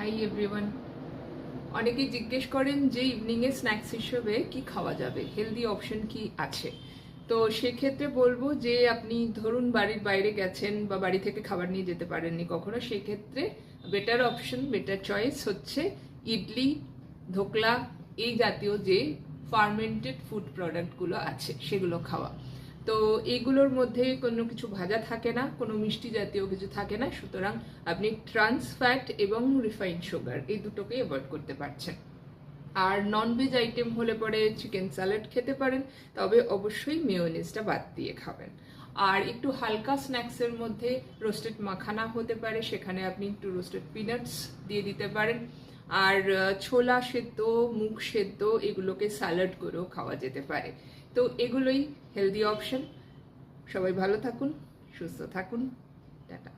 Hi everyone. অনেকেই জিজ্ঞেস করেন যে ইভিনিংয়ে স্ন্যাক্স হিসেবে কি খাওয়া যাবে, হেলদি অপশন কি আছে। তো সেক্ষেত্রে বলবো যে আপনি ধরুন বাড়ির বাইরে গেছেন বা বাড়ি থেকে খাবার নিয়ে যেতে পারেননি কখনো, সেক্ষেত্রে বেটার অপশন, বেটার চয়েস হচ্ছে ইডলি, ধোকলা, এই জাতীয় যে ফার্মেন্টেড ফুড প্রোডাক্টগুলো আছে সেগুলো খাওয়া। তো এইগুলোর মধ্যে কোনো কিছু ভাজা থাকে না, কোনো মিষ্টি জাতীয় কিছু থাকে না, সুতরাং আপনি ট্রান্স ফ্যাট এবং রিফাইন্ড সুগার এই দুটোকে অ্যাভয়েড করতে পারছেন। আর ননভেজ আইটেম হলে পরে চিকেন স্যালাড খেতে পারেন, তবে অবশ্যই মেয়োনিজটা বাদ দিয়ে খাবেন। আর একটু হালকা স্ন্যাক্সের মধ্যে রোস্টেড মাখানা হতে পারে, সেখানে আপনি একটু রোস্টেড পিনাটস দিয়ে দিতে পারেন। আর ছোলা সেদ্ধ, মুগ সেদ্ধ এগুলোকে স্যালাড করেও খাওয়া যেতে পারে। তো এগুলোই হেলদি অপশন। সবাই ভালো থাকুন, সুস্থ থাকুন, টাটা।